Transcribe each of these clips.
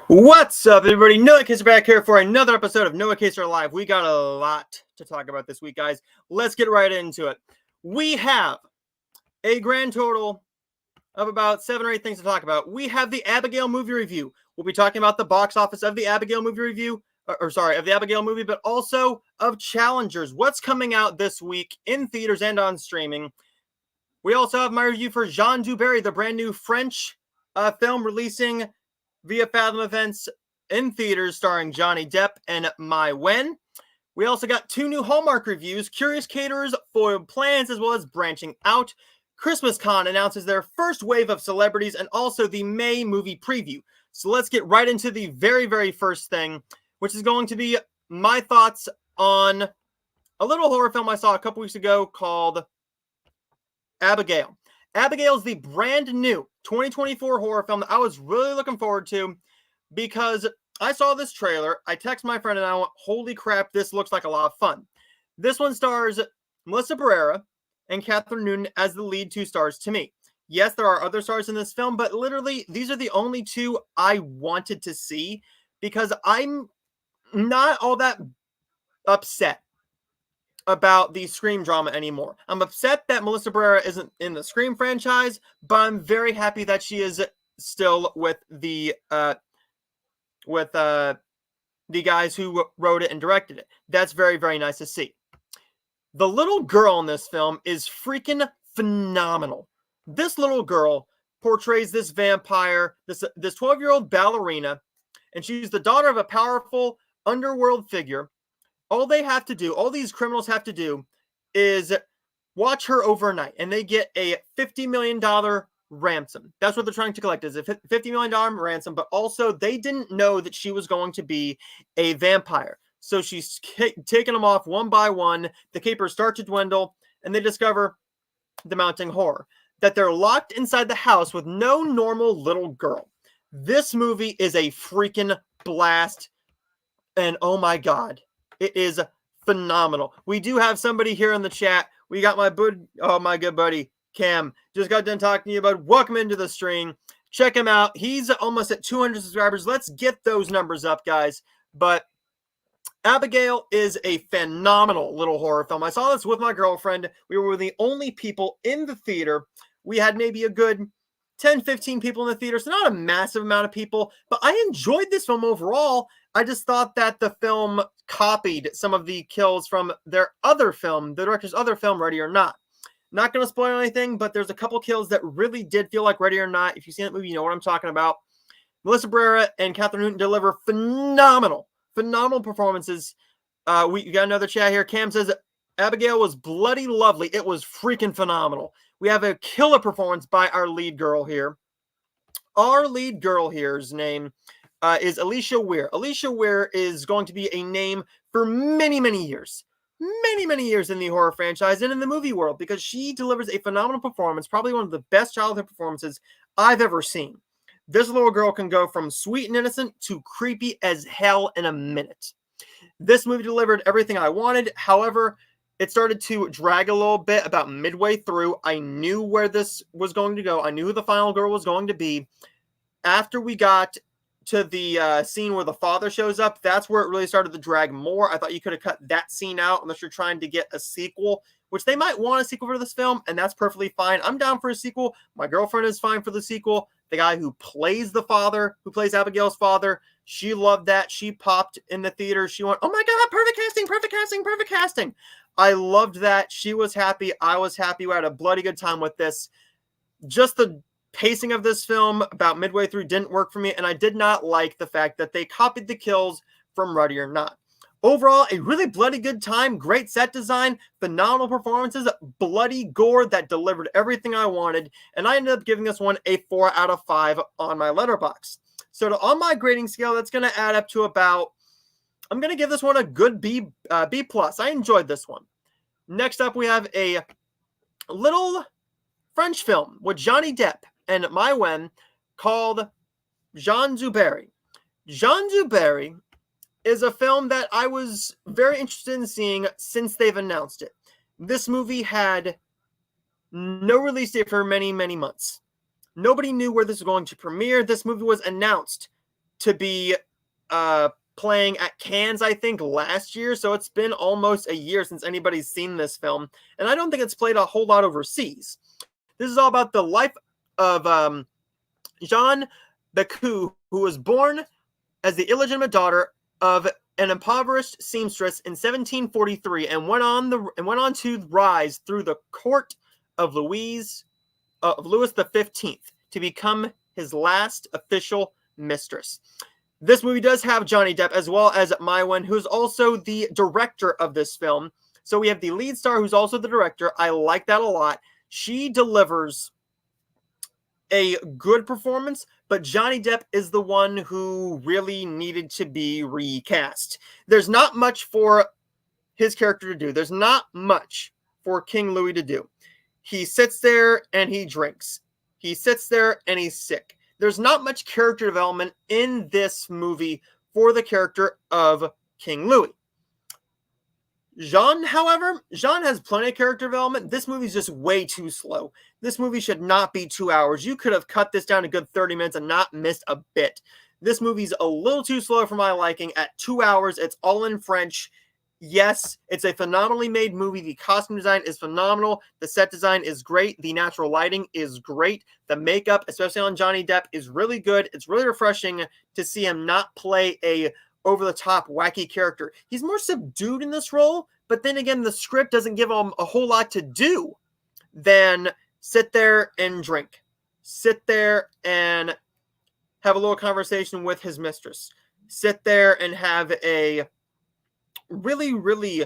What's up, everybody? Noah Kaser back here for another episode of Noah Kaser Live. We got a lot to talk about this week, guys. Let's get right into it. We have a grand total of about 7 or 8 things to talk about. We have the Abigail movie review. We'll be talking about the box office of the Abigail movie review, of the Abigail movie, but also of Challengers. What's coming out this week in theaters and on streaming. We also have my review for Jeanne du Barry, the brand new French film releasing via Fathom Events in theaters starring Johnny Depp and Mai Wen. We also got 2 new Hallmark reviews, Curious Caterers, Foiled Plans, as well as Branching Out. Christmas Con announces their first wave of celebrities and also the May movie preview. So let's get right into the very, very first thing, which is going to be my thoughts on a little horror film I saw a couple weeks ago called Abigail. Abigail is the brand new 2024 horror film that I was really looking forward to because I saw this trailer. I texted my friend and I went, holy crap, this looks like a lot of fun. This one stars Melissa Barrera and Catherine Newton as the lead 2 stars to me. Yes, there are other stars in this film, but literally these are the only 2 I wanted to see because I'm not all that upset about the Scream drama anymore. I'm upset that Melissa Barrera isn't in the Scream franchise, but I'm very happy that she is still with the guys who wrote it and directed it. That's very, very nice to see. The little girl in this film is freaking phenomenal. This little girl portrays this vampire, this 12-year-old ballerina, and she's the daughter of a powerful underworld figure. All they have to do, all these criminals have to do, is watch her overnight, and they get a $50 million ransom. That's what they're trying to collect, is a $50 million ransom, but also they didn't know that she was going to be a vampire. So she's taking them off one by one. The capers start to dwindle, and they discover the mounting horror, that they're locked inside the house with no normal little girl. This movie is a freaking blast, and oh my god, it is phenomenal. We do have somebody here in the chat. We got my good buddy, Cam. Just got done talking to you about. Welcome into the stream. Check him out. He's almost at 200 subscribers. Let's get those numbers up, guys. But Abigail is a phenomenal little horror film. I saw this with my girlfriend. We were the only people in the theater. We had maybe a good 10, 15 people in the theater, so not a massive amount of people, but I enjoyed this film overall. I just thought that the film copied some of the kills from their other film, the director's other film, Ready or Not. Not going to spoil anything, but there's a couple kills that really did feel like Ready or Not. If you've seen that movie, you know what I'm talking about. Melissa Barrera and Catherine Newton deliver phenomenal performances. We got another chat here. Cam says, Abigail was bloody lovely. It was freaking phenomenal. We have a killer performance by our lead girl here. Our lead girl here's name is Alicia Weir. Alicia Weir is going to be a name for many, many years. Many years in the horror franchise and in the movie world because she delivers a phenomenal performance, probably one of the best childhood performances I've ever seen. This little girl can go from sweet and innocent to creepy as hell in a minute. This movie delivered everything I wanted. However, it started to drag a little bit about midway through. I knew where this was going to go. I knew who the final girl was going to be. After we got to the scene where the father shows up, that's where it really started to drag more. I thought you could have cut that scene out unless you're trying to get a sequel, which they might want a sequel for this film, and that's perfectly fine. I'm down for a sequel. My girlfriend is fine for the sequel. The guy who plays the father, who plays Abigail's father, she loved that. She popped in the theater. She went, oh my God, perfect casting, perfect casting, perfect casting. I loved that. She was happy. I was happy. We had a bloody good time with this. Just the pacing of this film about midway through didn't work for me, and I did not like the fact that they copied the kills from Ready or Not. Overall, a really bloody good time, great set design, phenomenal performances, bloody gore that delivered everything I wanted, and I ended up giving this one a 4 out of 5 on my letterbox. So on my grading scale, that's going to add up to about, I'm going to give this one a good B+. I enjoyed this one. Next up, we have a little French film with Johnny Depp and Mai Wen called Jeanne du Barry. Jeanne du Barry is a film that I was very interested in seeing since they've announced it. This movie had no release date for many months. Nobody knew where this was going to premiere. This movie was announced to be playing at Cannes, I think, last year. So it's been almost a year since anybody's seen this film. And I don't think it's played a whole lot overseas. This is all about the life of Jeanne, who was born as the illegitimate daughter of an impoverished seamstress in 1743 and went on to rise through the court of Louis XV to become his last official mistress. This movie does have Johnny Depp as well as Maïwenn, who's also the director of this film. So we have the lead star who's also the director. I like that a lot. She delivers a good performance, but Johnny Depp is the one who really needed to be recast. There's not much for his character to do. There's not much for King Louis to do. He sits there and he drinks. He sits there and he's sick. There's not much character development in this movie for the character of King Louis. Jeanne, however, Jeanne has plenty of character development. This movie's just way too slow. This movie should not be 2 hours. You could have cut this down a good 30 minutes and not missed a bit. This movie's a little too slow for my liking. At 2 hours, it's all in French. Yes, it's a phenomenally made movie. The costume design is phenomenal. The set design is great. The natural lighting is great. The makeup, especially on Johnny Depp, is really good. It's really refreshing to see him not play a over-the-top, wacky character. He's more subdued in this role, but then again, the script doesn't give him a whole lot to do than sit there and drink. Sit there and have a little conversation with his mistress. Sit there and have a really, really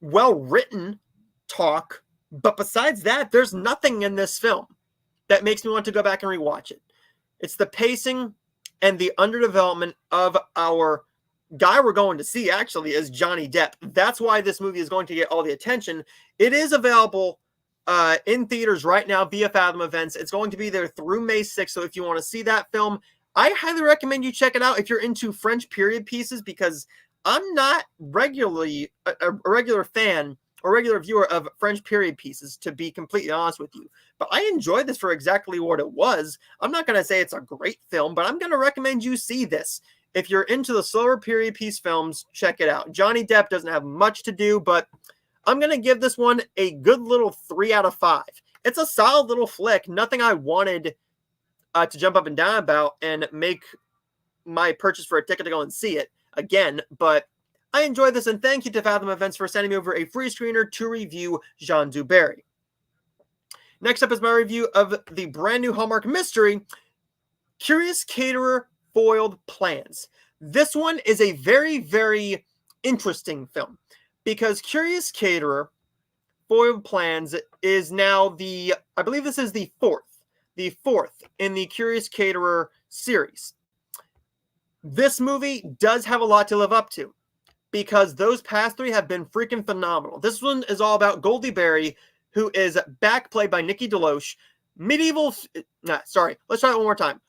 well-written talk. But besides that, there's nothing in this film that makes me want to go back and rewatch it. It's the pacing and the underdevelopment of our guy we're going to see, actually, is Johnny Depp. That's why this movie is going to get all the attention. It is available in theaters right now via Fathom Events. It's going to be there through May 6th, so if you want to see that film, I highly recommend you check it out if you're into French period pieces, because I'm not regularly a regular fan or regular viewer of French period pieces, to be completely honest with you. But I enjoyed this for exactly what it was. I'm not going to say it's a great film, but I'm going to recommend you see this. If you're into the slower period piece films, check it out. Johnny Depp doesn't have much to do, but I'm going to give this one a good little 3 out of 5. It's a solid little flick. Nothing I wanted to jump up and down about and make my purchase for a ticket to go and see it again, but I enjoyed this, and thank you to Fathom Events for sending me over a free screener to review Jeanne du Barry. Next up is my review of the brand new Hallmark mystery, Curious Caterer Foiled Plans. This one is a very, very interesting film because Curious Caterer Foiled Plans is now I believe this is the fourth in the Curious Caterer series. This movie does have a lot to live up to because those past 3 have been freaking phenomenal. This one is all about Goldie Berry, who is back played by Nikki DeLoach. Let's try it one more time.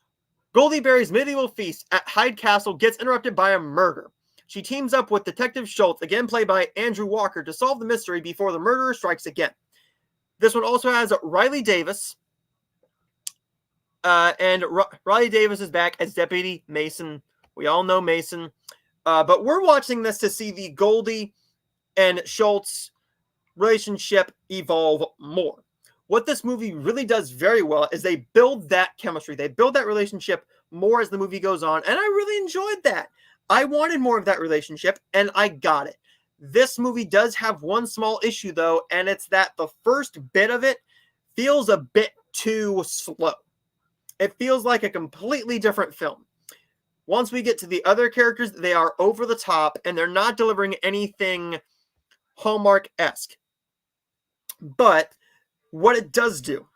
Goldie Berry's medieval feast at Hyde Castle gets interrupted by a murder. She teams up with Detective Schultz, again played by Andrew Walker, to solve the mystery before the murderer strikes again. This one also has Riley Davis. And Riley Davis is back as Deputy Mason. We all know Mason. But we're watching this to see the Goldie and Schultz relationship evolve more. What this movie really does very well is they build that chemistry. They build that relationship more as the movie goes on. And I really enjoyed that. I wanted more of that relationship, and I got it. This movie does have one small issue, though, and it's that the first bit of it feels a bit too slow. It feels like a completely different film. Once we get to the other characters, they are over the top, and they're not delivering anything Hallmark-esque. But what it does do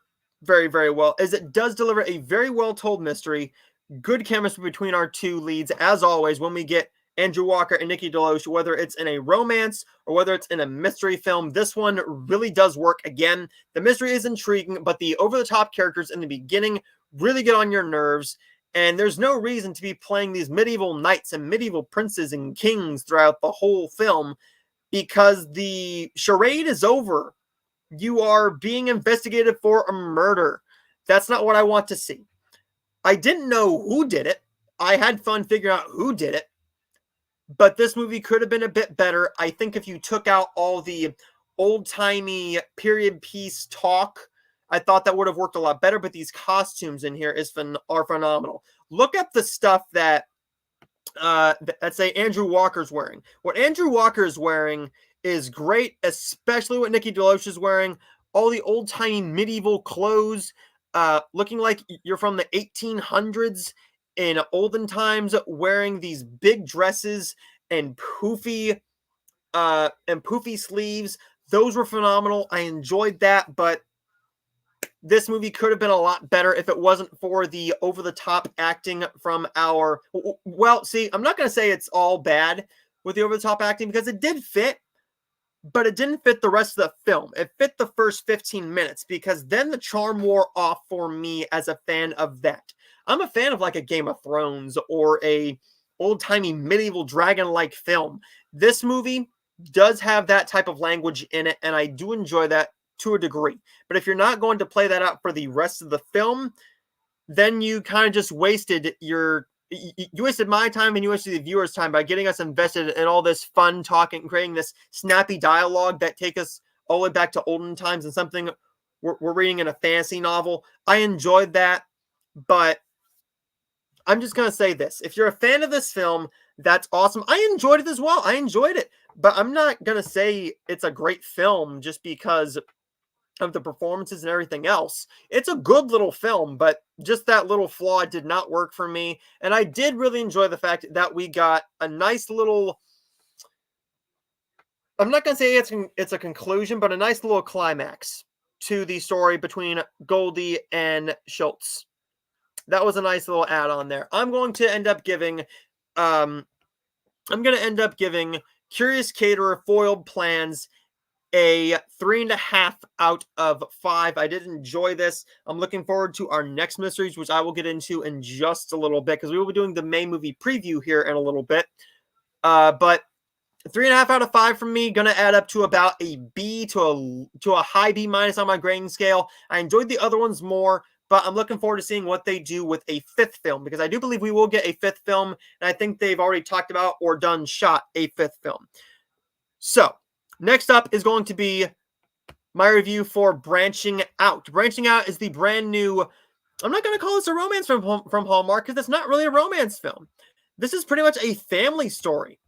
very, very well is it does deliver a very well-told mystery, good chemistry between our 2 leads, as always, when we get Andrew Walker and Nikki DeLoach, whether it's in a romance or whether it's in a mystery film. This one really does work. Again, the mystery is intriguing, but the over-the-top characters in the beginning really get on your nerves, and there's no reason to be playing these medieval knights and medieval princes and kings throughout the whole film because the charade is over. You are being investigated for a murder. That's not what I want to see. I didn't know who did it. I had fun figuring out who did it, but this movie could have been a bit better. I think if you took out all the old-timey period piece talk, I thought that would have worked a lot better, but these costumes in here are phenomenal. Look at the stuff that let's say Andrew Walker's wearing. What Andrew Walker is wearing is great, especially what Nikki DeLoach is wearing. All the old-timey medieval clothes, looking like you're from the 1800s in olden times, wearing these big dresses and poofy sleeves. Those were phenomenal. I enjoyed that, but this movie could have been a lot better if it wasn't for the over-the-top acting from our... Well, see, I'm not going to say it's all bad with the over-the-top acting because it did fit, but it didn't fit the rest of the film. It fit the first 15 minutes because then the charm wore off for me as a fan of that. I'm a fan of like a Game of Thrones or a old-timey medieval dragon-like film. This movie does have that type of language in it, and I do enjoy that to a degree. But if you're not going to play that out for the rest of the film, then you kind of just wasted you wasted my time and you wasted the viewer's time by getting us invested in all this fun talking, creating this snappy dialogue that take us all the way back to olden times and something we're reading in a fantasy novel. I enjoyed that, but I'm just going to say this. If you're a fan of this film, that's awesome. I enjoyed it as well. I enjoyed it, but I'm not going to say it's a great film just because of the performances and everything else. It's a good little film, but just that little flaw did not work for me. And I did really enjoy the fact that we got a nice little... I'm not going to say it's a conclusion, but a nice little climax to the story between Goldie and Schultz. That was a nice little add-on there. I'm going to end up giving Curious Caterer Foiled Plans a 3.5 out of 5. I did enjoy this. I'm looking forward to our next mysteries, which I will get into in just a little bit, because we will be doing the May movie preview here in a little bit. But 3.5 out of 5 from me, gonna add up to about a B to a high B minus on my grading scale. I enjoyed the other ones more, but I'm looking forward to seeing what they do with a 5th film, because I do believe we will get a 5th film, and I think they've already talked about or shot a 5th film. So, next up is going to be my review for Branching Out. Branching Out is the brand new... I'm not going to call this a romance from Hallmark, because it's not really a romance film. This is pretty much a family story.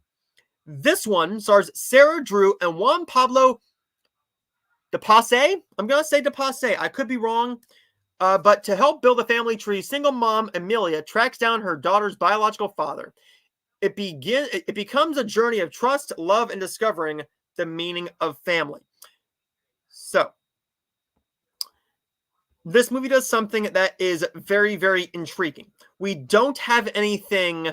This one stars Sarah Drew and Juan Pablo de Passe. I'm going to say de Passe. I could be wrong. But to help build a family tree, single mom Amelia tracks down her daughter's biological father. It becomes a journey of trust, love, and discovering the meaning of family. So, this movie does something that is very, very intriguing. We don't have anything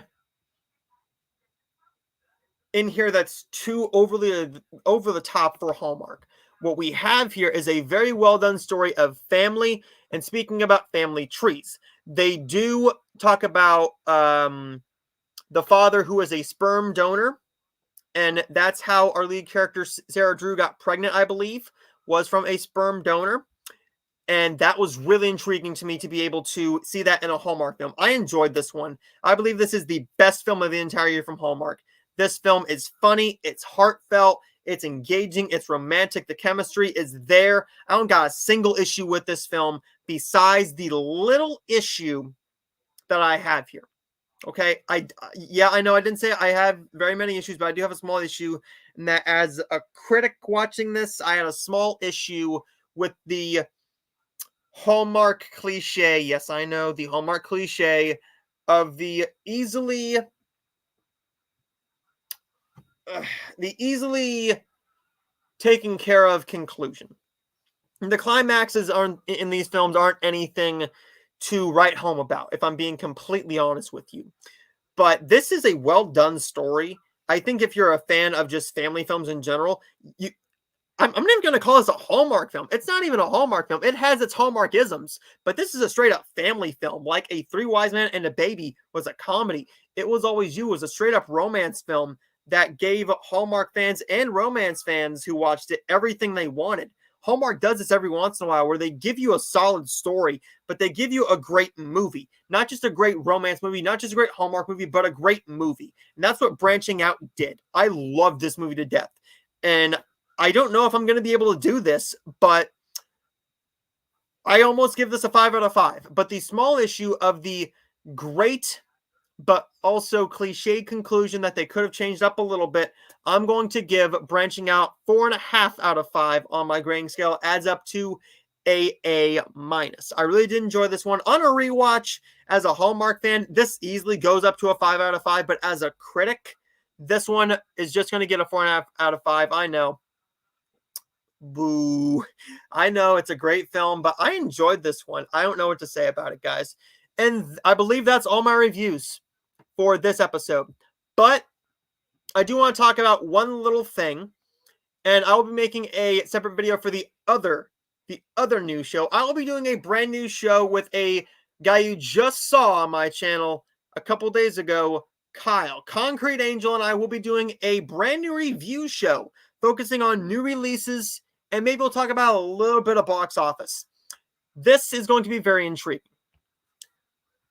in here that's too over the top for Hallmark. What we have here is a very well done story of family, and speaking about family trees, they do talk about the father who is a sperm donor, and that's how our lead character Sarah Drew got pregnant, I believe, was from a sperm donor. And that was really intriguing to me to be able to see that in a Hallmark film. I enjoyed this one. I believe this is the best film of the entire year from Hallmark. This film is funny, it's heartfelt, it's engaging, it's romantic, the chemistry is there. I don't got a single issue with this film besides the little issue that I have here. Okay, I know I didn't say I have very many issues, but I do have a small issue, and that as a critic watching this, I had a small issue with the Hallmark cliche. Yes, I know, the Hallmark cliche of the easily taken care of conclusion. The climaxes in these films aren't anything to write home about, if I'm being completely honest with you. But this is a well-done story. I think if you're a fan of just family films in general, I'm not even going to call this a Hallmark film. It's not even a Hallmark film. It has its Hallmark-isms, but this is a straight-up family film. Like a Three Wise Men and a Baby was a comedy. It Was Always You was a straight-up romance film that gave Hallmark fans and romance fans who watched it everything they wanted. Hallmark does this every once in a while where they give you a solid story, but they give you a great movie. Not just a great romance movie, not just a great Hallmark movie, but a great movie. And that's what Branching Out did. I loved this movie to death. And I don't know if I'm going to be able to do this, but I almost give this a 5 out of 5. But the small issue of the great but also cliched conclusion that they could have changed up a little bit, I'm going to give Branching Out 4.5 out of 5 on my grading scale. Adds up to A minus. I really did enjoy this one. On a rewatch, as a Hallmark fan, this easily goes up to a 5 out of 5, but as a critic, this one is just going to get a 4.5 out of 5. I know. Boo. I know it's a great film, but I enjoyed this one. I don't know what to say about it, guys. And I believe that's all my reviews for this episode. But I do want to talk about one little thing, and I will be making a separate video for the other new show. I will be doing a brand new show with a guy you just saw on my channel a couple days ago, Kyle. Concrete Angel and I will be doing a brand new review show focusing on new releases, and maybe we'll talk about a little bit of box office. This is going to be very intriguing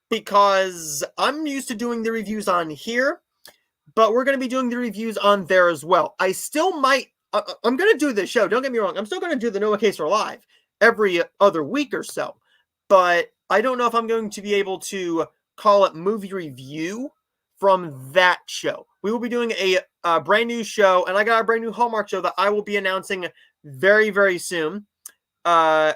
because I'm used to doing the reviews on here, but we're going to be doing the reviews on there as well. I still might, I'm going to do this show, don't get me wrong, I'm still going to do the Noah Kaser Live every other week or so, but I don't know if I'm going to be able to call it movie review from that show. We will be doing a brand new show, and I got a brand new Hallmark show that I will be announcing very, very soon. I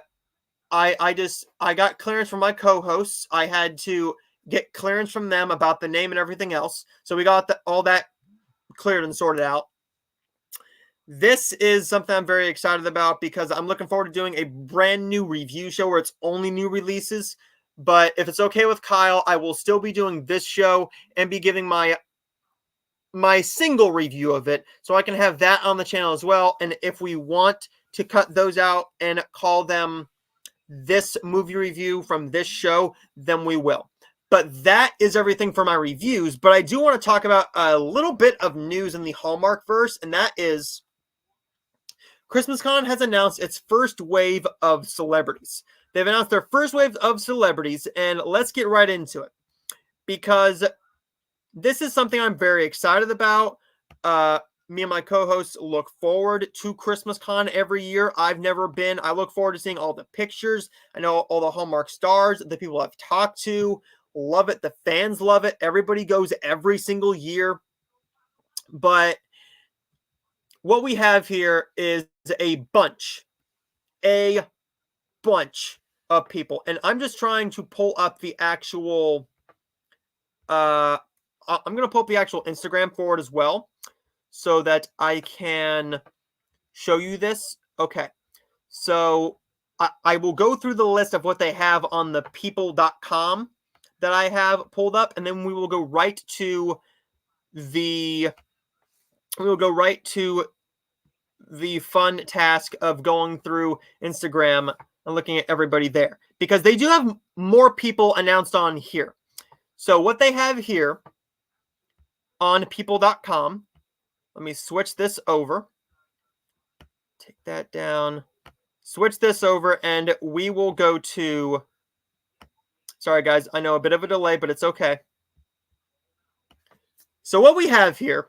got clearance from my co-hosts. I had to get clearance from them about the name and everything else. So we got all that cleared and sorted out. This is something I'm very excited about because I'm looking forward to doing a brand new review show where it's only new releases. But if it's okay with Kyle, I will still be doing this show and be giving my single review of it, so I can have that on the channel as well. And if we want to cut those out and call them this movie review from this show, then we will. But that is everything for my reviews. But I do want to talk about a little bit of news in the Hallmark verse, and that is ChristmasCon has announced its first wave of celebrities. They've announced their first wave of celebrities, and let's get right into it, because this is something I'm very excited about. Me and my co-hosts look forward to ChristmasCon every year. I've never been. I look forward to seeing all the pictures. I know all the Hallmark stars, the people I've talked to, love it. The fans love it. Everybody goes every single year. But what we have here is a bunch of people. And I'm just trying to pull up the actual... I'm going to pull up the actual Instagram for it as well, so that I can show you this. Okay, so I will go through the list of what they have on the people.com that I have pulled up, and then we will go right to the fun task of going through Instagram and looking at everybody there, because they do have more people announced on here. So what they have here on people.com, let me switch this over. Take that down. Switch this over, and we will go to... Sorry, guys. I know a bit of a delay, but it's okay. So what we have here,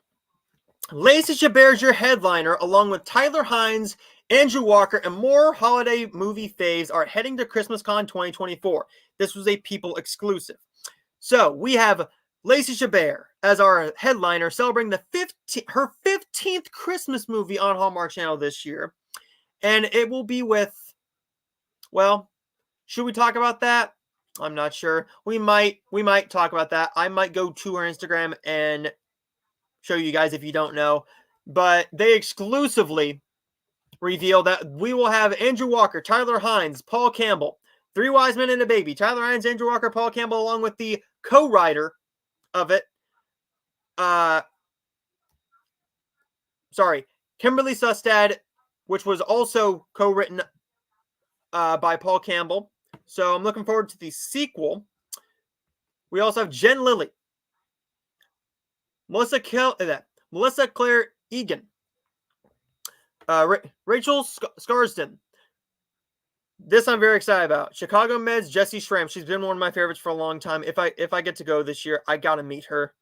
Lacey Chabert's your headliner, along with Tyler Hynes, Andrew Walker, and more holiday movie faves are heading to ChristmasCon 2024. This was a People exclusive. So we have Lacey Chabert as our headliner, celebrating her 15th Christmas movie on Hallmark Channel this year. And it will be with, well, should we talk about that? I'm not sure. We might talk about that. I might go to her Instagram and show you guys if you don't know. But they exclusively reveal that we will have Andrew Walker, Tyler Hynes, Paul Campbell, Three Wise Men and a Baby, Tyler Hynes, Andrew Walker, Paul Campbell, along with the co-writer of it. Kimberly Sustad, which was also co-written by Paul Campbell. So I'm looking forward to the sequel. We also have Jen Lilly, Melissa Claire Egan, Rachel Scarsden, This I'm very excited about. Chicago Med's Jessie Schramm. She's been one of my favorites for a long time. If I get to go this year, I gotta meet her.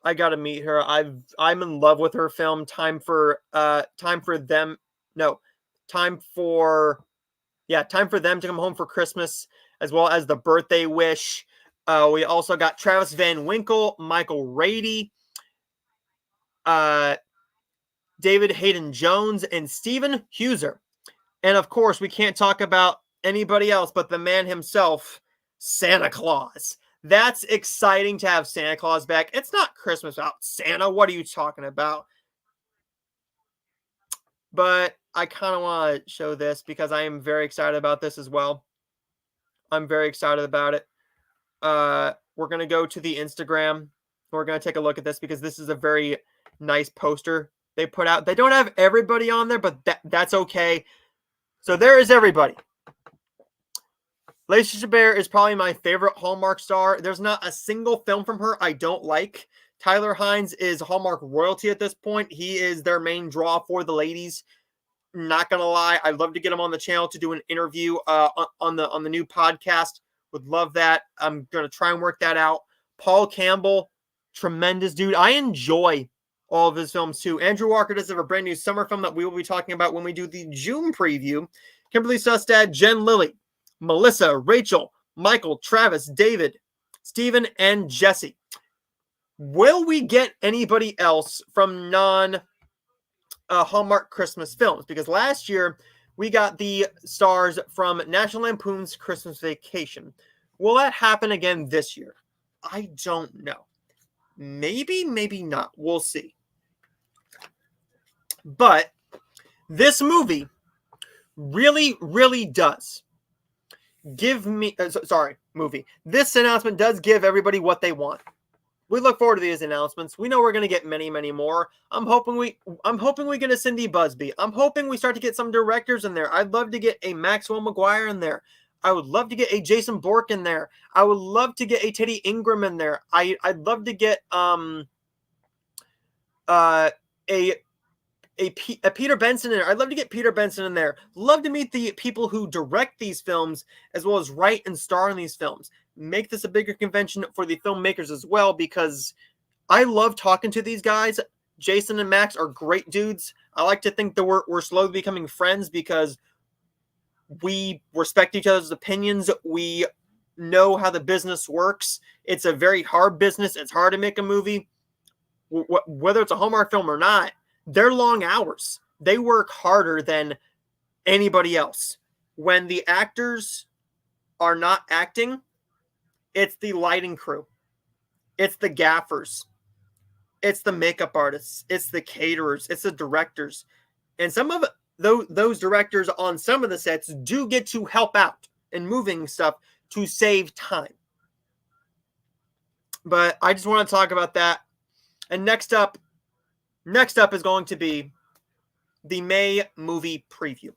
I gotta meet her. I'm in love with her film. Time for them. No, time for time for them to come home for Christmas, as well as The Birthday Wish. We also got Travis Van Winkle, Michael Rady, David Hayden Jones, and Steven Huser. And of course, we can't talk about anybody else but the man himself, Santa Claus. That's exciting to have Santa Claus back. It's not Christmas without Santa. What are you talking about? But I kind of want to show this because I am very excited about this as well. I'm very excited about it. We're going to go to the Instagram. We're going to take a look at this because this is a very nice poster they put out. They don't have everybody on there, but that's okay. So there is everybody. Lacey Chabert is probably my favorite Hallmark star. There's not a single film from her I don't like. Tyler Hines is Hallmark royalty at this point. He is their main draw for the ladies. Not gonna lie, I'd love to get him on the channel to do an interview on the new podcast. Would love that. I'm gonna try and work that out. Paul Campbell, tremendous dude. I enjoy all of his films too. Andrew Walker does have a brand new summer film that we will be talking about when we do the June preview. Kimberly Sustad, Jen Lilly, Melissa, Rachel, Michael, Travis, David, Stephen, and Jesse. Will we get anybody else from Hallmark Christmas films? Because last year we got the stars from National Lampoon's Christmas Vacation. Will that happen again this year? I don't know. Maybe, maybe not. We'll see. But this movie really, really does give me... This announcement does give everybody what they want. We look forward to these announcements. We know we're going to get many, many more. I'm hoping we get a Cindy Busby. I'm hoping we start to get some directors in there. I'd love to get a Maxwell McGuire in there. I would love to get a Jason Bourke in there. I would love to get a Teddy Ingram in there. I'd love to get a Peter Benson in there. I'd love to get Peter Benson in there. Love to meet the people who direct these films as well as write and star in these films. Make this a bigger convention for the filmmakers as well, because I love talking to these guys. Jason and Max are great dudes. I like to think that we're slowly becoming friends because we respect each other's opinions. We know how the business works. It's a very hard business. It's hard to make a movie. Whether it's a Hallmark film or not, they're long hours. They work harder than anybody else. When the actors are not acting, it's the lighting crew. It's the gaffers. It's the makeup artists. It's the caterers. It's the directors. And some of those directors on some of the sets do get to help out in moving stuff to save time. But I just want to talk about that. And next up is going to be the May movie preview.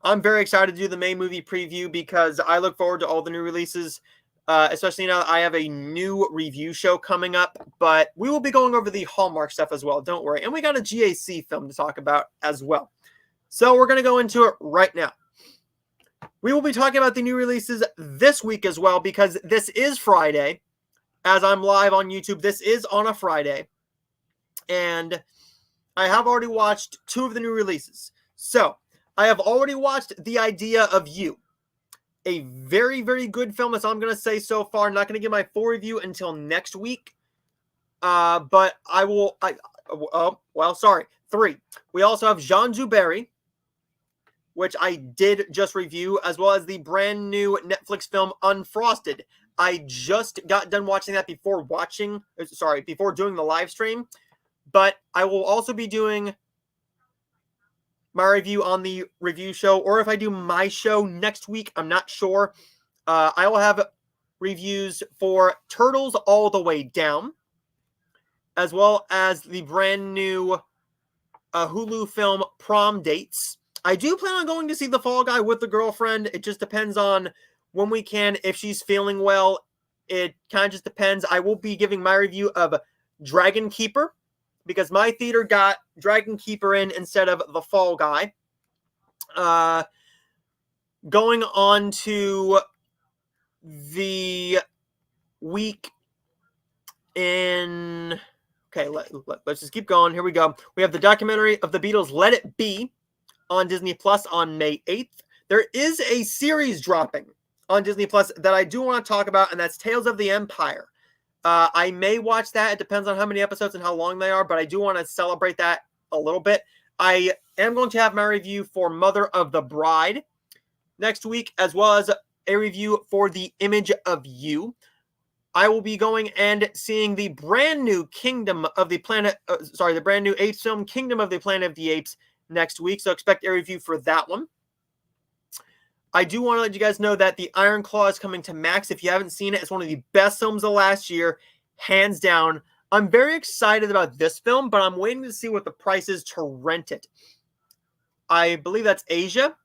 I'm very excited to do the May movie preview because I look forward to all the new releases, especially now that I have a new review show coming up. But we will be going over the Hallmark stuff as well, don't worry. And we got a GAC film to talk about as well. So we're going to go into it right now. We will be talking about the new releases this week as well because this is Friday. As I'm live on YouTube, this is on a Friday. And I have already watched 2 of the new releases. So, I have already watched The Idea of You. A very, very good film, that's all I'm going to say so far. I'm not going to give my full review until next week. But I will... 3. We also have Jean Zuberry, which I did just review, as well as the brand new Netflix film Unfrosted. I just got done watching that before doing the live stream. But I will also be doing my review on the review show, or if I do my show next week, I'm not sure. I will have reviews for Turtles All the Way Down, as well as the brand new Hulu film Prom Dates. I do plan on going to see The Fall Guy with the girlfriend. It just depends on when we can, if she's feeling well. It kind of just depends. I will be giving my review of Dragon Keeper, because my theater got Dragon Keeper in instead of The Fall Guy. going on to the week in... Okay, let's just keep going. Here we go. We have the documentary of the Beatles, Let It Be, on Disney Plus on May 8th. There is a series dropping on Disney Plus that I do want to talk about, and that's Tales of the Empire. I may watch that. It depends on how many episodes and how long they are, but I do want to celebrate that a little bit. I am going to have my review for Mother of the Bride next week, as well as a review for The Image of You. I will be going and seeing the brand new the brand new 8th film, Kingdom of the Planet of the Apes, next week. So expect a review for that one. I do want to let you guys know that The Iron Claw is coming to Max. If you haven't seen it, it's one of the best films of last year, hands down. I'm very excited about this film, but I'm waiting to see what the price is to rent it. I believe that's Asia.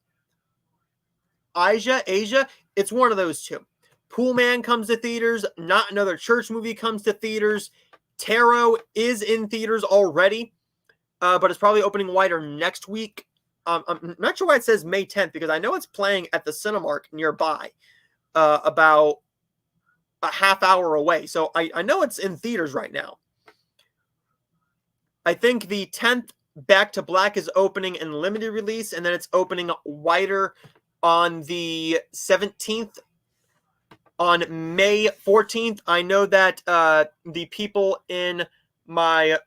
It's one of those two. Pool Man comes to theaters. Not Another Church movie comes to theaters. Tarot is in theaters already, but it's probably opening wider next week. I'm not sure why it says May 10th, because I know it's playing at the Cinemark nearby, about a half hour away. So I know it's in theaters right now. I think the 10th, Back to Black is opening in limited release, and then it's opening wider on the 17th. On May 14th, I know that the people in my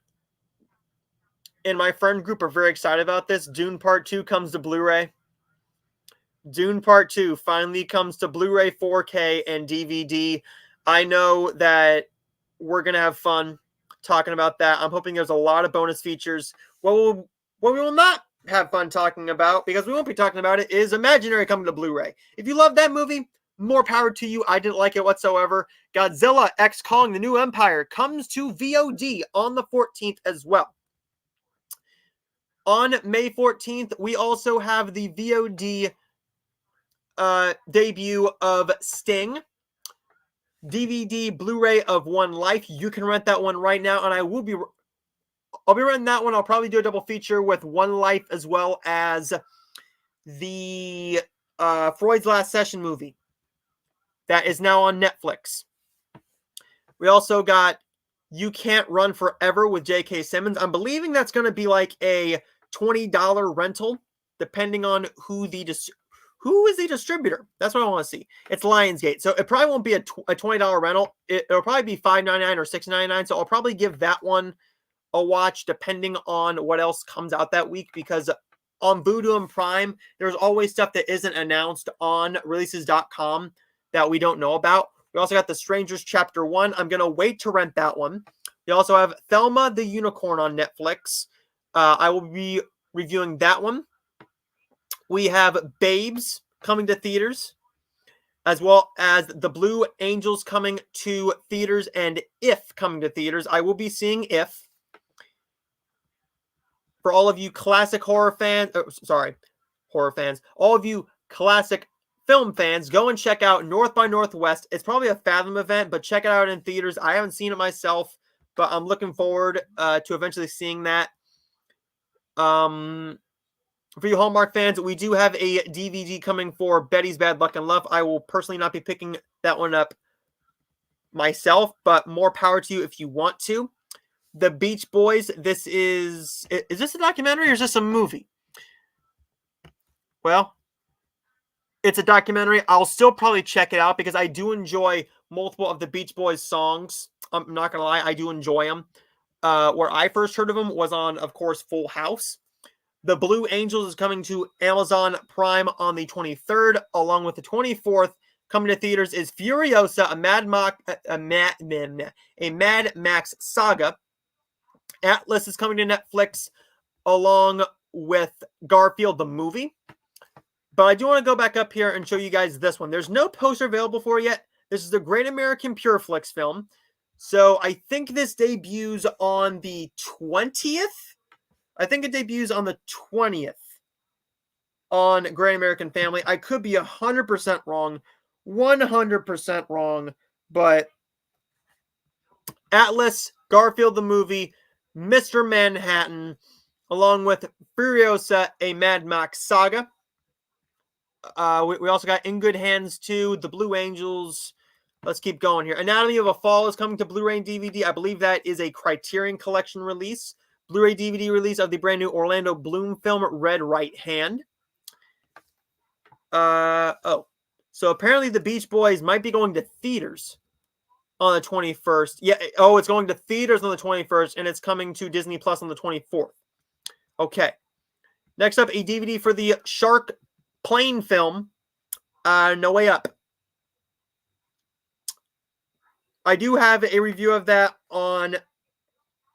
friend group are very excited about this. Dune Part 2 comes to Blu-ray. Dune Part 2 finally comes to Blu-ray, 4K, and DVD. I know that we're going to have fun talking about that. I'm hoping there's a lot of bonus features. What we will not have fun talking about, because we won't be talking about it, is Imaginary coming to Blu-ray. If you love that movie, more power to you. I didn't like it whatsoever. Godzilla X Kong: The New Empire comes to VOD on the 14th as well. On May 14th, we also have the VOD debut of Sting. DVD Blu-ray of One Life. You can rent that one right now, and I'll be renting that one. I'll probably do a double feature with One Life as well as the Freud's Last Session movie that is now on Netflix. We also got You Can't Run Forever with J.K. Simmons. I'm believing that's going to be like a $20 rental, depending on who is the distributor. That's what I want to see. It's Lionsgate, so it probably won't be a $20 rental. It'll probably be $5.99 or $6.99. So I'll probably give that one a watch, depending on what else comes out that week, because on Vudu and Prime, there's always stuff that isn't announced on releases.com that we don't know about. We also got The Strangers Chapter 1. I'm going to wait to rent that one. We also have Thelma the Unicorn on Netflix. I will be reviewing that one. We have Babes coming to theaters, as well as The Blue Angels coming to theaters, and If coming to theaters. I will be seeing If. For all of you classic horror fans, all of you classic film fans, go and check out North by Northwest. It's probably a Fathom event, but check it out in theaters. I haven't seen it myself, but I'm looking forward to eventually seeing that. For you Hallmark fans, we do have a DVD coming for Betty's Bad Luck and Love. I will personally not be picking that one up myself, but more power to you if you want to. The Beach Boys, is this a documentary or is this a movie? Well, it's a documentary. I'll still probably check it out because I do enjoy multiple of the Beach Boys songs. I'm not going to lie, I do enjoy them. Where I first heard of them was on, of course, Full House. The Blue Angels is coming to Amazon Prime on the 23rd, along with the 24th. Coming to theaters is Furiosa, a Mad Max saga. Atlas is coming to Netflix, along with Garfield the movie. But I do want to go back up here and show you guys this one. There's no poster available for it yet. This is the Great American Pureflix film. So I think this debuts on the 20th. I think it debuts on the 20th on Great American Family. I could be 100% wrong. 100% wrong. But Atlas, Garfield the movie, Mr. Manhattan, along with Furiosa, a Mad Max saga. We also got In Good Hands 2, The Blue Angels. Let's keep going here. Anatomy of a Fall is coming to Blu-ray and DVD. I believe that is a Criterion Collection release. Blu-ray DVD release of the brand new Orlando Bloom film, Red Right Hand. So apparently the Beach Boys might be going to theaters on the 21st. Yeah, it's going to theaters on the 21st, and it's coming to Disney Plus on the 24th. Okay. Next up, a DVD for the Shark Plane film, No Way Up. I do have a review of that on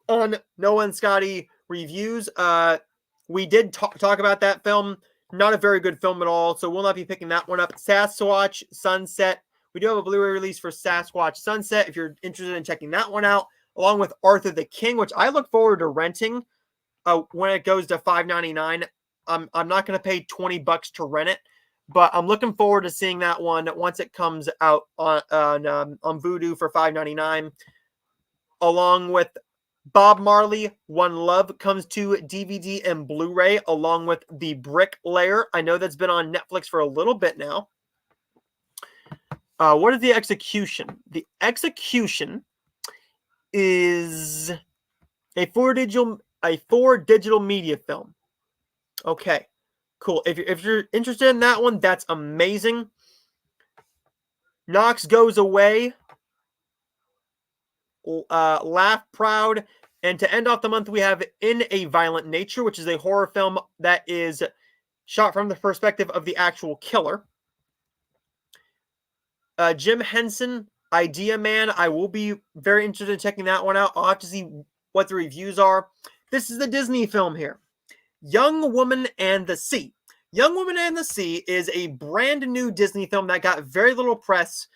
Noah and Scotty Reviews. We did talk about that film. Not a very good film at all, so we'll not be picking that one up. Sasquatch Sunset. We do have a Blu-ray release for Sasquatch Sunset if you're interested in checking that one out, along with Arthur the King, which I look forward to renting when it goes to $5.99. I'm not going to pay $20 to rent it, but I'm looking forward to seeing that one once it comes out on Vudu for $5.99, along with Bob Marley, One Love comes to DVD and Blu-ray, along with The Bricklayer. I know that's been on Netflix for a little bit now. What is The Execution? The Execution is a four digital media film. Okay, cool. If you're interested in that one, that's amazing. Knox Goes Away, Laugh Proud, and to end off the month, we have In a Violent Nature, which is a horror film that is shot from the perspective of the actual killer. Jim Henson, Idea Man. I will be very interested in checking that one out. I'll have to see what the reviews are. This is the Disney film here. Young Woman and the Sea. Young Woman and the Sea is a brand new Disney film that got very little press,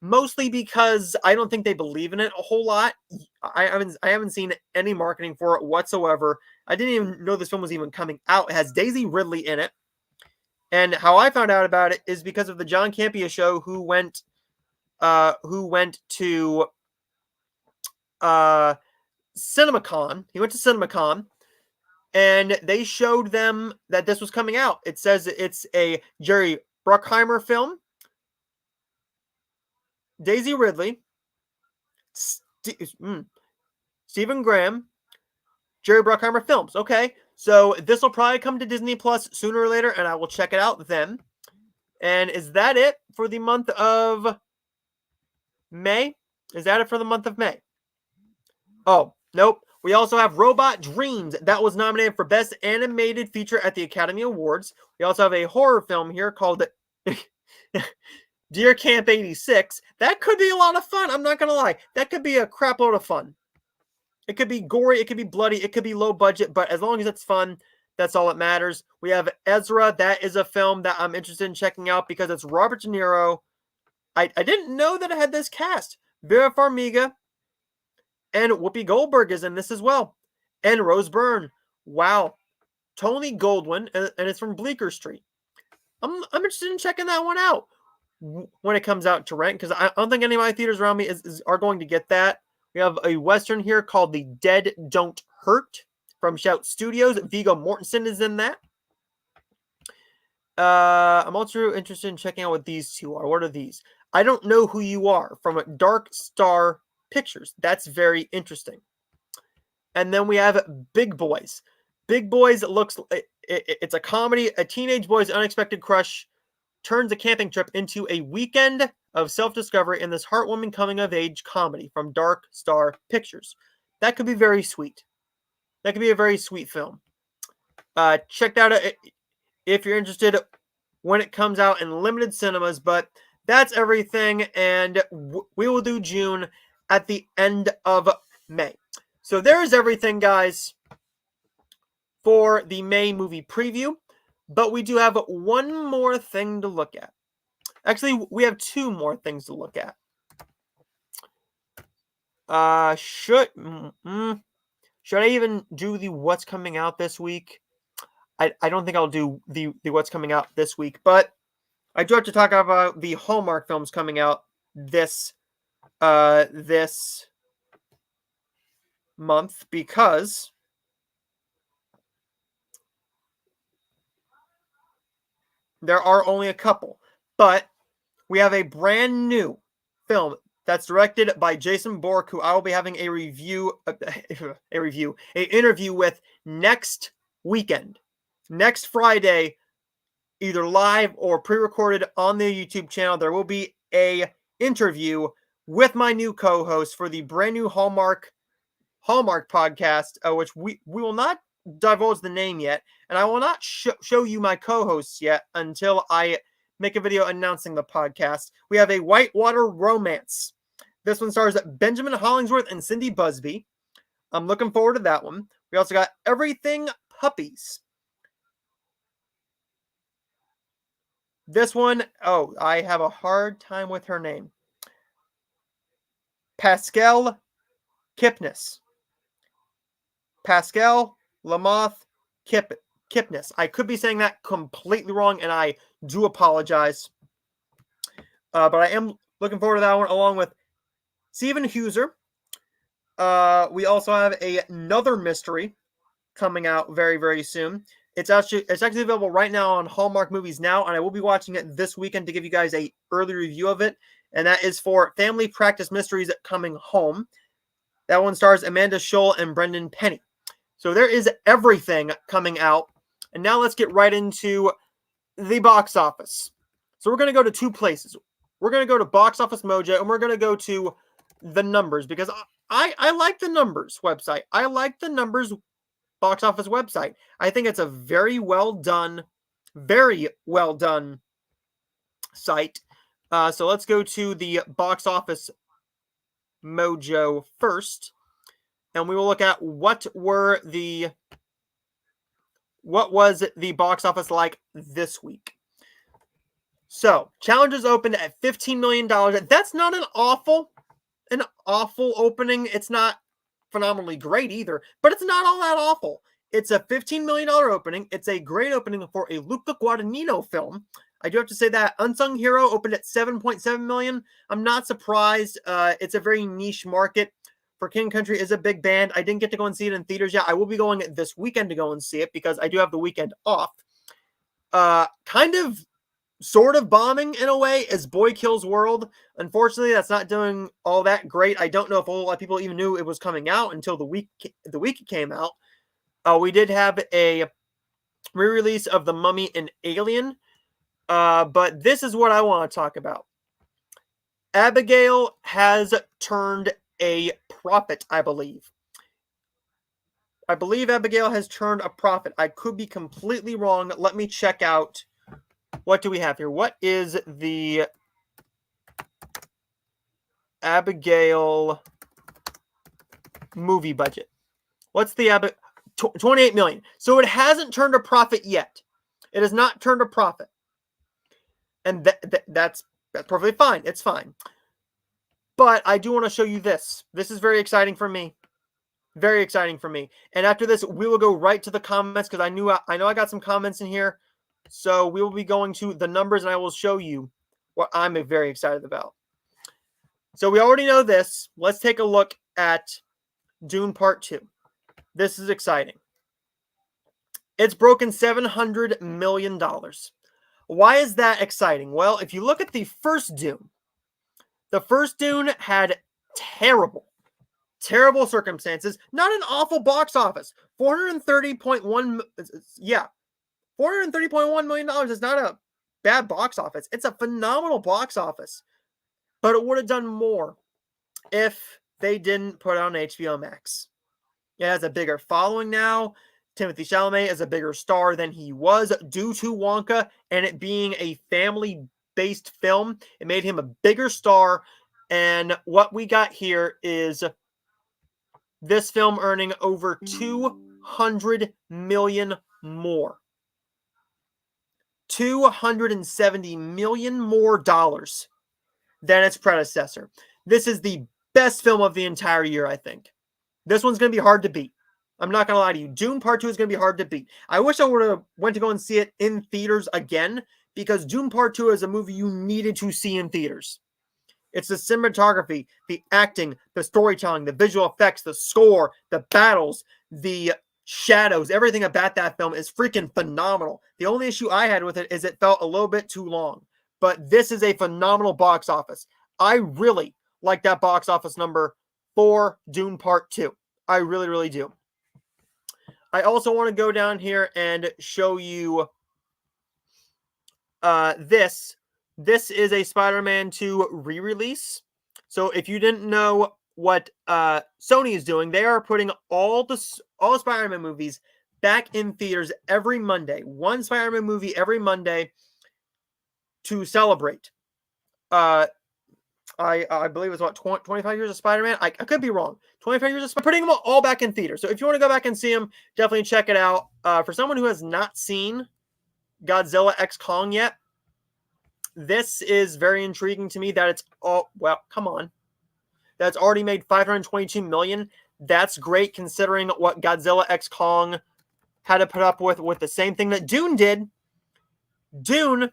mostly because I don't think they believe in it a whole lot. I haven't seen any marketing for it whatsoever. I didn't even know this film was even coming out. It has Daisy Ridley in it. And how I found out about it is because of the John Campea show, who went to CinemaCon. He went to CinemaCon, and they showed them that this was coming out. It says it's a Jerry Bruckheimer film. Daisy Ridley, Stephen Graham, Jerry Bruckheimer films. Okay, so this will probably come to Disney Plus sooner or later, and I will check it out then. And is that it for the month of May? Is that it for the month of May? Oh, nope. We also have Robot Dreams. That was nominated for Best Animated Feature at the Academy Awards. We also have a horror film here called Deer Camp 86. That could be a lot of fun. I'm not going to lie. That could be a crap load of fun. It could be gory. It could be bloody. It could be low budget. But as long as it's fun, that's all that matters. We have Ezra. That is a film that I'm interested in checking out because it's Robert De Niro. I didn't know that it had this cast. Vera Farmiga and Whoopi Goldberg is in this as well. And Rose Byrne. Wow. Tony Goldwyn, and it's from Bleecker Street. I'm interested in checking that one out when it comes out to rent, because I don't think any of my theaters around me are going to get that. We have a Western here called The Dead Don't Hurt from Shout Studios. Viggo Mortensen is in that. I'm also interested in checking out what these two are. What are these? I Don't Know Who You Are from Dark Star Pictures. That's very interesting. And then we have Big Boys. Big Boys looks, it's a comedy. A teenage boy's unexpected crush turns a camping trip into a weekend of self-discovery in this heartwarming coming-of-age comedy from Dark Star Pictures. That could be very sweet. That could be a very sweet film. Check that out if you're interested when it comes out in limited cinemas. But that's everything, and we will do June at the end of May. So there's everything, guys, for the May movie preview. But we do have one more thing to look at. Actually, we have two more things to look at. Should I even do the what's coming out this week? I don't think I'll do the what's coming out this week, but I do have to talk about the Hallmark films coming out this month, because There are only a couple, but we have a brand new film that's directed by Jason Bork, who I will be having a interview with next weekend, next Friday, either live or pre-recorded on the YouTube channel. There will be a interview with my new co-host for the brand new Hallmark podcast, which we will not divulge the name yet, and I will not show you my co-hosts yet until I make a video announcing the podcast. We have a Whitewater Romance. This one stars Benjamin Hollingsworth and Cindy Busby. I'm looking forward to that one. We also got Everything Puppies. This one, I have a hard time with her name. Pascal Kipnis. Pascal Lamoth Kipnis. I could be saying that completely wrong, and I do apologize. But I am looking forward to that one, along with Steven Huser. We also have another mystery coming out very, very soon. It's actually available right now on Hallmark Movies Now, and I will be watching it this weekend to give you guys a early review of it. And that is for Family Practice Mysteries Coming Home. That one stars Amanda Scholl and Brendan Penny. So there is everything coming out. And now let's get right into the box office. So we're going to go to two places. We're going to go to Box Office Mojo, and we're going to go to the numbers, because I like the numbers website. I like the numbers box office website. I think it's a very well done site. So let's go to the Box Office Mojo first, and we will look at what was the box office like this week. So challenges opened at $15 million. That's not an awful opening. It's not phenomenally great either, but it's not all that awful. It's a $15 million opening. It's a great opening for a Luca Guadagnino film. I do have to say that Unsung Hero opened at $7.7 million. I'm not surprised. It's a very niche market. For King Country is a big band. I didn't get to go and see it in theaters yet. I will be going this weekend to go and see it because I do have the weekend off. Kind of sort of bombing in a way is Boy Kills World. Unfortunately, that's not doing all that great. I don't know if a whole lot of people even knew it was coming out until the week it came out. We did have a re-release of The Mummy and Alien, but this is what I want to talk about. Abigail has turned a profit, I believe. I believe Abigail has turned a profit. I could be completely wrong. Let me check out. What do we have here? What is the Abigail movie budget? What's the 28 million. So it hasn't turned a profit yet. It has not turned a profit. And that's perfectly fine. It's fine. But I do want to show you this. This is very exciting for me. Very exciting for me. And after this, we will go right to the comments because I know I got some comments in here. So we will be going to the numbers, and I will show you what I'm very excited about. So we already know this. Let's take a look at Dune Part 2. This is exciting. It's broken $700 million. Why is that exciting? Well, if you look at the first Dune had terrible circumstances. Not an awful box office. $430.1 million is not a bad box office. It's a phenomenal box office. But it would have done more if they didn't put it on HBO Max. It has a bigger following now. Timothée Chalamet is a bigger star than he was due to Wonka and it being a family-based film. It made him a bigger star. And what we got here is this film earning over $200 million more. $270 million more dollars than its predecessor. This is the best film of the entire year, I think. This one's going to be hard to beat. I'm not going to lie to you. Dune Part 2 is going to be hard to beat. I wish I would have went to go and see it in theaters again because Dune Part 2 is a movie you needed to see in theaters. It's the cinematography, the acting, the storytelling, the visual effects, the score, the battles, the shadows, everything about that film is freaking phenomenal. The only issue I had with it is it felt a little bit too long. But this is a phenomenal box office. I really like that box office number for Dune Part 2. I really, really do. I also want to go down here and show you this. This is a Spider-Man 2 re-release. So if you didn't know what Sony is doing, they are putting all the Spider-Man movies back in theaters every Monday. One Spider-Man movie every Monday to celebrate. I believe it's what 25 years of Spider-Man. I could be wrong. 25 years of Spider-Man. Putting them all back in theaters. So if you want to go back and see them, definitely check it out. For someone who has not seen Godzilla X Kong yet, this is very intriguing to me that it's all, well, come on. That's already made $522 million. That's great considering what Godzilla X Kong had to put up with the same thing that Dune did. Dune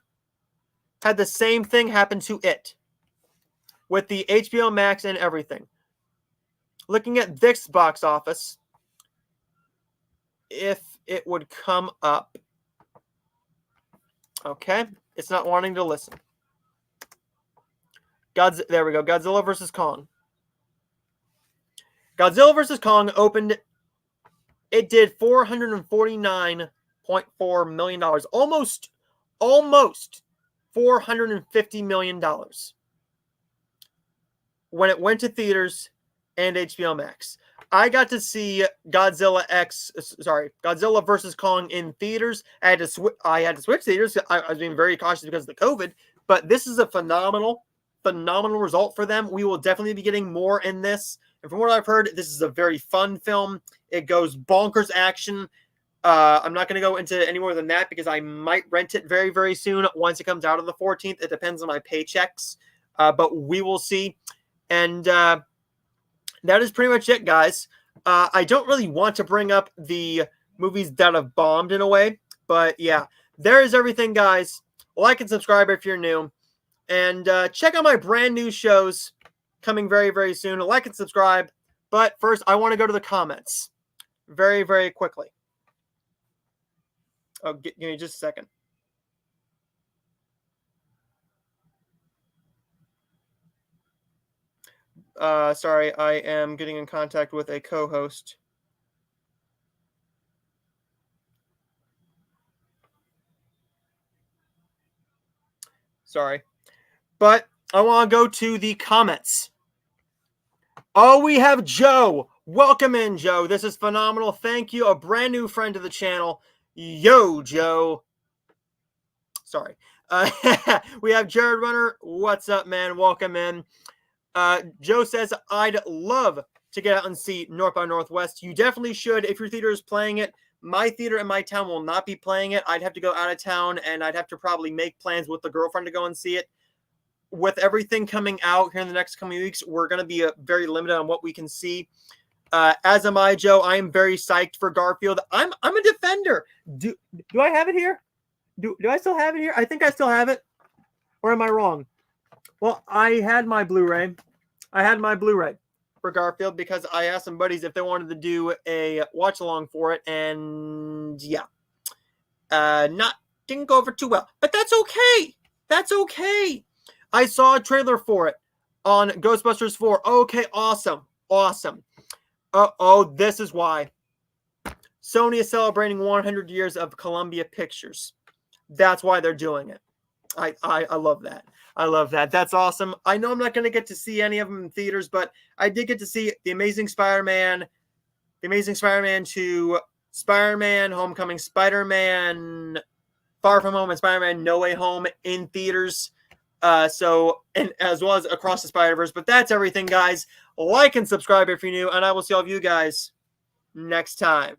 had the same thing happen to it with the HBO Max and everything. Looking at this box office, if it would come up. Okay, it's not wanting to listen. There we go. Godzilla vs. Kong. Godzilla vs. Kong opened. It did $449.4 million. Almost $450 million. When it went to theaters and HBO Max. I got to see Godzilla vs. Kong in theaters. I had to switch theaters. I was being very cautious because of the COVID. But this is a phenomenal result for them. We will definitely be getting more in this. And from what I've heard, this is a very fun film. It goes bonkers action. I'm not going to go into any more than that because I might rent it very, very soon once it comes out on the 14th. It depends on my paychecks. But we will see. And that is pretty much it, guys. I don't really want to bring up the movies that have bombed in a way. But yeah, there is everything, guys. Like and subscribe if you're new. And check out my brand new shows coming very, very soon. Like and subscribe. But first, I want to go to the comments very, very quickly. Oh, give me just a second. Sorry, I am getting in contact with a co-host. Sorry. But I want to go to the comments. Oh, we have Joe. Welcome in, Joe. This is phenomenal. Thank you. A brand new friend to the channel. Yo, Joe. Sorry. We have Jared Runner. What's up, man? Welcome in. Joe says, I'd love to get out and see North by Northwest. You definitely should if your theater is playing it. My theater in my town will not be playing it. I'd have to go out of town, and I'd have to probably make plans with the girlfriend to go and see it. With everything coming out here in the next coming weeks, we're going to be very limited on what we can see. As am I, Joe. I am very psyched for Garfield. I'm a defender. Do I have it here? Do I still have it here? I think I still have it. Or am I wrong? Well, I had my Blu-ray. For Garfield because I asked some buddies if they wanted to do a watch-along for it, and yeah. Didn't go over too well. But that's okay. That's okay. I saw a trailer for it on Ghostbusters 4. Okay, awesome. Awesome. Uh-oh, this is why. Sony is celebrating 100 years of Columbia Pictures. That's why they're doing it. I love that. I love that. That's awesome. I know I'm not going to get to see any of them in theaters, but I did get to see The Amazing Spider-Man 2, Spider-Man Homecoming, Spider-Man Far From Home, and Spider-Man No Way Home in theaters. And as well as Across the Spider-Verse. But that's everything, guys. Like and subscribe if you're new, and I will see all of you guys next time.